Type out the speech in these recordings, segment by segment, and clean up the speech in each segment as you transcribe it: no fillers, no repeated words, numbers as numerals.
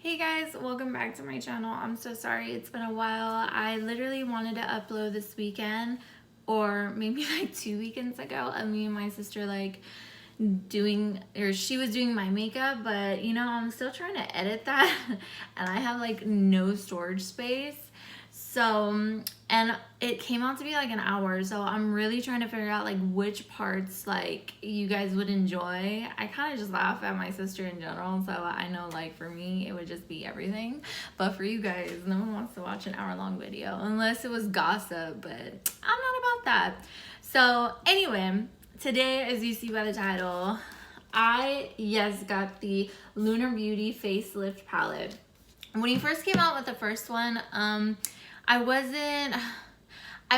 Hey guys, welcome back to my channel. I'm so sorry it's been a while. I literally wanted to upload this weekend or maybe like 2 weekends ago of me and my sister she was doing my makeup, but you know, I'm still trying to edit that and I have like no storage space. So, and it came out to be like an hour, so I'm really trying to figure out like which parts like you guys would enjoy. I kind of just laugh at my sister in general, so I know like for me it would just be everything, but for you guys, no one wants to watch an hour-long video unless it was gossip, but I'm not about that. So anyway, today, as you see by the title, I got the Lunar Beauty Facelift palette. When he first came out with the first one, I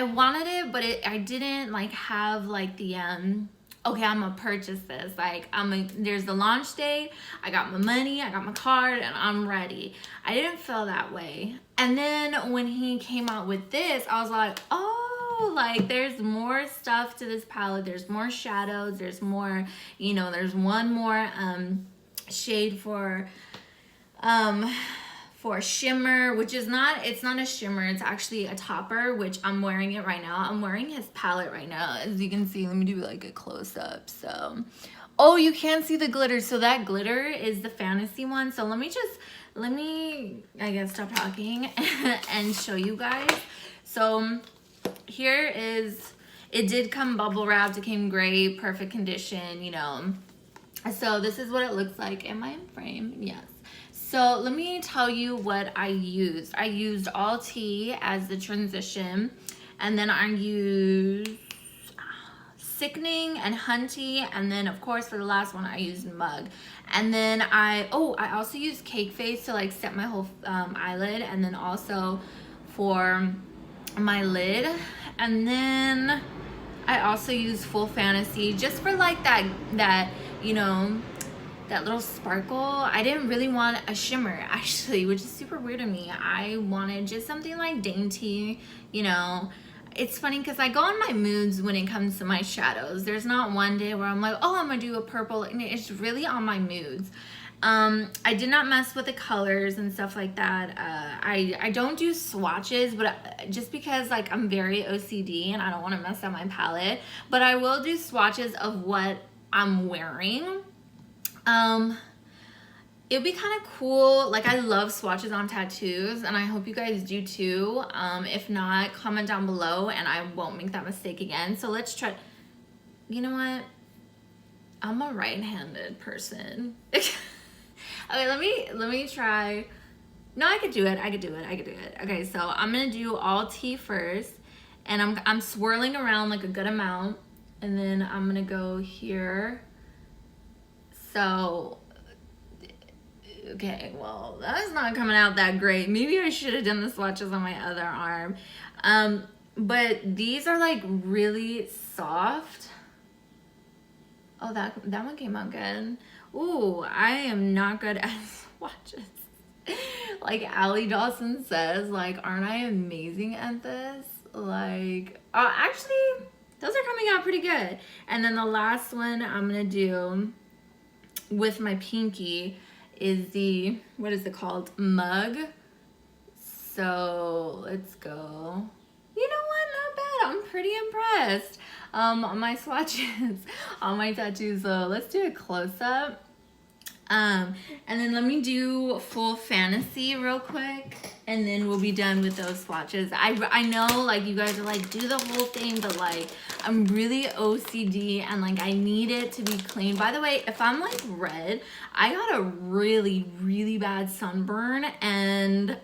wanted it, but I didn't like have like the okay, I'm gonna purchase this, like there's the launch date, I got my money, I got my card, and I'm ready. I didn't feel that way. And then when he came out with this, I was like, oh, like there's more stuff to this palette, there's more shadows, there's more, you know, there's one more shade for shimmer, which is it's not a shimmer, it's actually a topper, which I'm wearing it right now. I'm wearing his palette right now, as you can see. Let me do like a close-up. So, oh, you can't see the glitter, so that glitter is the fantasy one. So let me I guess stop talking and show you guys. So here is, it did come bubble wrapped, it came great, perfect condition, you know. So this is what it looks like. Am I in frame? Yes. So let me tell you what I used. I used All Tea as the transition, and then I used Sickening and Hunty, and then of course for the last one I used Mug. And then I also used Cake Face to like set my whole eyelid, and then also for my lid. And then I also used Full Fantasy just for like that you know, that little sparkle. I didn't really want a shimmer actually, which is super weird to me. I wanted just something like dainty, you know. It's funny because I go on my moods when it comes to my shadows. There's not one day where I'm like, oh, I'm gonna do a purple. It's really on my moods. I did not mess with the colors and stuff like that. I don't do swatches, but just because like I'm very OCD and I don't want to mess up my palette, but I will do swatches of what I'm wearing. It'd be kind of cool. Like, I love swatches on tattoos, and I hope you guys do too. If not, comment down below and I won't make that mistake again. So let's try. You know what? I'm a right-handed person. Okay, let me try. No, I could do it. Okay, so I'm gonna do All Tea first, and I'm swirling around like a good amount, and then I'm gonna go here. So, okay, well, that's not coming out that great. Maybe I should have done the swatches on my other arm. But these are like really soft. Oh, that one came out good. Ooh, I am not good at swatches. Like Allie Dawson says, like, aren't I amazing at this? Like, actually, those are coming out pretty good. And then the last one I'm gonna do with my pinky is the, what is it called? Mug. So let's go. You know what? Not bad. I'm pretty impressed on my swatches on my tattoos. So let's do a close-up. And then let me do Full Fantasy real quick, and then we'll be done with those swatches. I know like you guys are like, do the whole thing, but like I'm really OCD and like I need it to be clean. By the way, if I'm like red, I got a really bad sunburn, and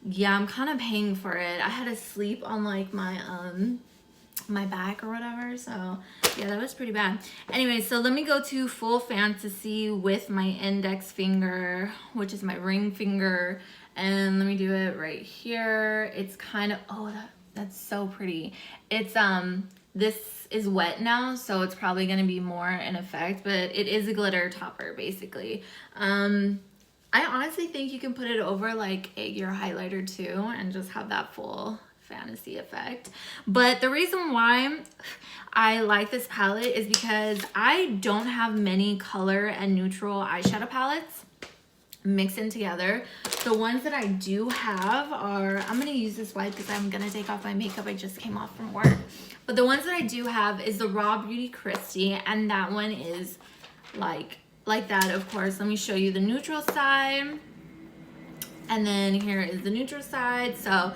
yeah, I'm kind of paying for it. I had to sleep on like my back or whatever, so yeah, that was pretty bad. Anyway, so let me go to Full Fantasy with my index finger, which is my ring finger, and let me do it right here. It's kind of, oh, that's so pretty. It's this is wet now, so it's probably gonna be more in effect, but it is a glitter topper basically. I honestly think you can put it over like your highlighter too and just have that Full Fantasy effect. But the reason why I like this palette is because I don't have many color and neutral eyeshadow palettes. mix in together. The ones that I do have are, I'm gonna use this wipe because I'm gonna take off my makeup. I just came off from work. But the ones that I do have is the Raw Beauty Christy, and that one is like that, of course. Let me show you the neutral side. And then here is the neutral side. So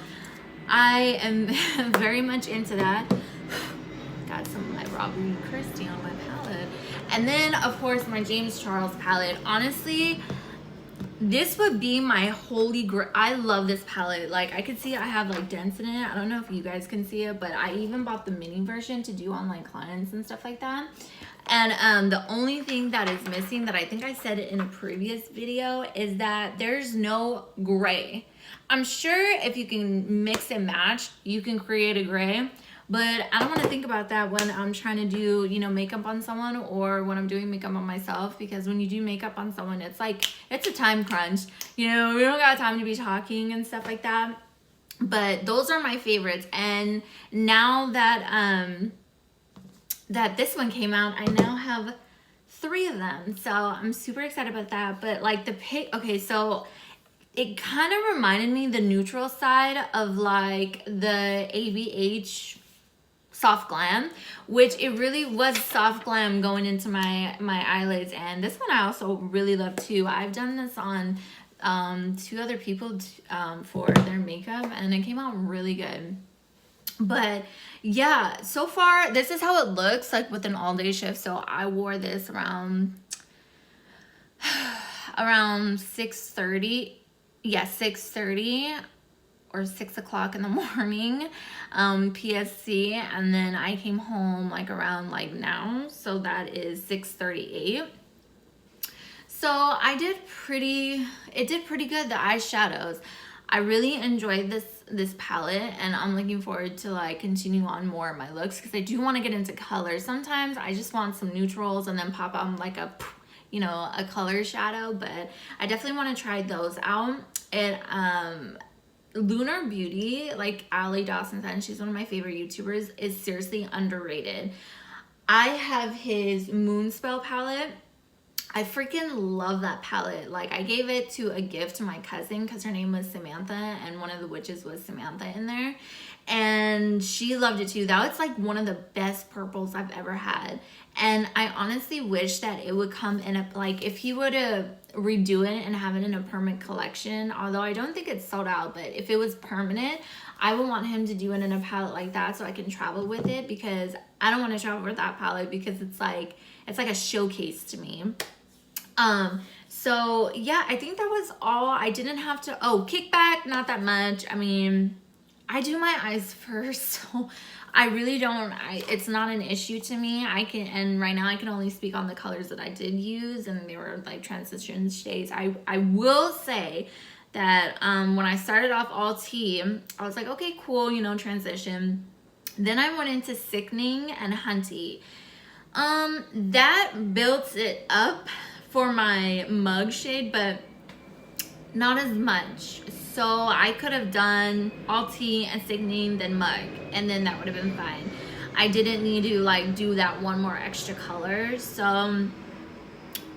I am very much into that. Got some of my Raw Beauty Christy on my palette. And then, of course, my James Charles palette. Honestly, this would be my holy grail. I love this palette. Like, I could see I have like dents in it. I don't know if you guys can see it, but I even bought the mini version to do on like clients and stuff like that. And the only thing that is missing, that I think I said it in a previous video, is that there's no gray. I'm sure if you can mix and match, you can create a gray. But I don't want to think about that when I'm trying to do, you know, makeup on someone, or when I'm doing makeup on myself, because when you do makeup on someone, it's like, it's a time crunch. You know, we don't got time to be talking and stuff like that. But those are my favorites. And now that that this one came out, I now have 3 of them. So I'm super excited about that. But like the pick, okay, so it kind of reminded me the neutral side of like the ABH Soft Glam, which it really was soft glam going into my eyelids. And this one I also really love too. I've done this on 2 other people for their makeup, and it came out really good. But yeah, so far this is how it looks like with an all-day shift. So I wore this around 6:30. Yeah, 6:30 or 6 o'clock in the morning, PSC, and then I came home like around like now, so that is 6:38. So it did pretty good, the eyeshadows. I really enjoyed this palette, and I'm looking forward to like continue on more of my looks, because I do want to get into colors. Sometimes I just want some neutrals and then pop on like a, you know, a color shadow, but I definitely want to try those out. And Lunar Beauty, like Ali Dawson's, and she's one of my favorite YouTubers, is seriously underrated. I have his Moonspell palette. I freaking love that palette. Like, I gave it to a gift to my cousin because her name was Samantha, and one of the witches was Samantha in there, and she loved it too. That was like one of the best purples I've ever had. And I honestly wish that it would come in a, like, if he were to redo it and have it in a permanent collection, although I don't think it's sold out, but if it was permanent, I would want him to do it in a palette like that so I can travel with it, because I don't want to travel with that palette because it's like a showcase to me. So yeah, I think that was all. I didn't have to, kickback, not that much. I mean, I do my eyes first, so I really don't, it's not an issue to me. And right now I can only speak on the colors that I did use, and they were like transition shades. I will say that when I started off all tea, I was like, okay, cool, you know, transition. Then I went into Sickening and Hunty. That built it up for my mug shade, but not as much. So I could have done all tea and Sickening, then mug, and then that would have been fine. I didn't need to like do that one more extra color. So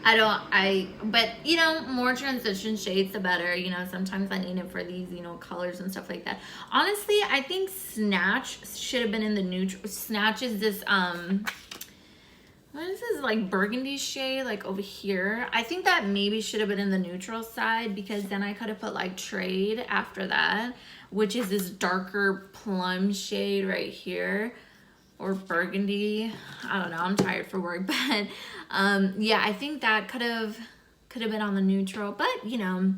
but you know, more transition shades the better. You know, sometimes I need it for these, you know, colors and stuff like that. Honestly, I think Snatch should have been in the neutral. Snatch is this what is this, like burgundy shade, like over here? I think that maybe should have been in the neutral side, because then I could have put like Trade after that, which is this darker plum shade right here, or burgundy. I don't know, I'm tired for work, but yeah, I think that could have been on the neutral. But you know,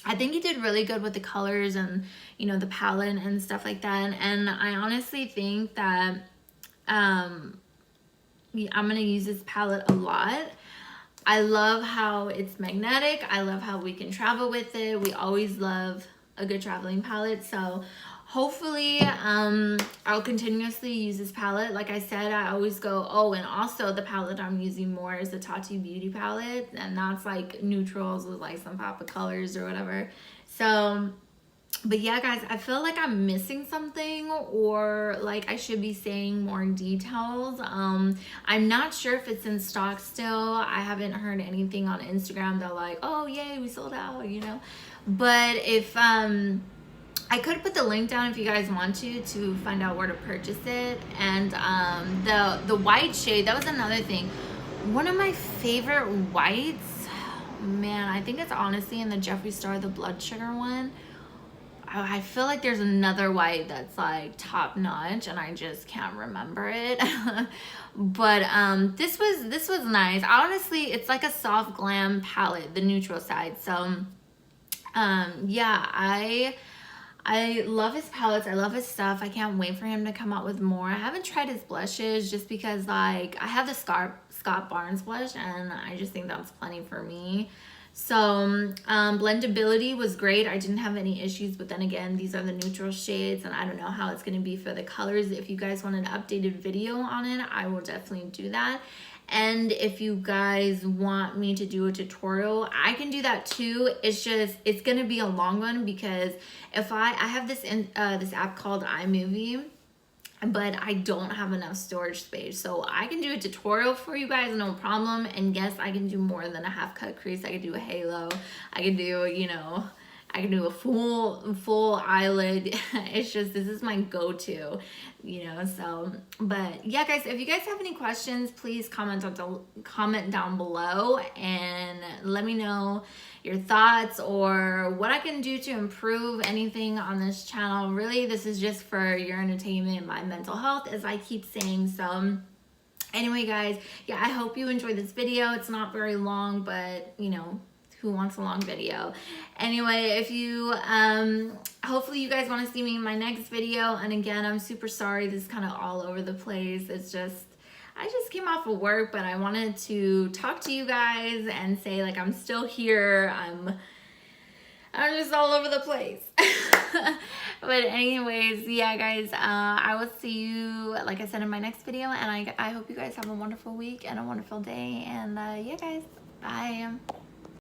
I think he did really good with the colors and, you know, the palette and stuff like that. And I honestly think that I'm going to use this palette a lot. I love how it's magnetic. I love how we can travel with it. We always love a good traveling palette. So hopefully I'll continuously use this palette. Like I said, I always go, and also the palette I'm using more is the Tati Beauty palette. And that's like neutrals with like some pop of colors or whatever. So But yeah, guys, I feel like I'm missing something, or like I should be saying more details. I'm not sure if it's in stock still. I haven't heard anything on Instagram that like, oh yay, we sold out, you know. But if I could put the link down if you guys want to find out where to purchase it. And the white shade, that was another thing. One of my favorite whites, man, I think it's honestly in the Jeffree Star, the blood sugar one. I feel like there's another white that's like top notch and I just can't remember it. But this was nice. Honestly, it's like a soft glam palette, the neutral side. So yeah, I love his palettes. I love his stuff. I can't wait for him to come out with more. I haven't tried his blushes just because like I have the Scott Barnes blush and I just think that's plenty for me. So blendability was great. I didn't have any issues, but then again, these are the neutral shades and I don't know how it's going to be for the colors. If you guys want an updated video on it, I will definitely do that. And if you guys want me to do a tutorial, I can do that too. It's just, it's going to be a long one because if I have this this app called iMovie, but I don't have enough storage space. So I can do a tutorial for you guys, no problem. And yes, I can do more than a half cut crease. I can do a halo. I can do, you know, I can do a full eyelid. It's just, this is my go-to, you know, so. But yeah, guys, if you guys have any questions, please comment down below and let me know your thoughts or what I can do to improve anything on this channel. Really, this is just for your entertainment and my mental health, as I keep saying. So anyway, guys, yeah, I hope you enjoyed this video. It's not very long, but you know, who wants a long video? Anyway, if you hopefully you guys want to see me in my next video. And again, I'm super sorry, this is kind of all over the place. It's just, I just came off of work, but I wanted to talk to you guys and say like I'm still here. I'm just all over the place. But anyways, yeah, guys, I will see you, like I said, in my next video. And I hope you guys have a wonderful week and a wonderful day. And yeah, guys, bye.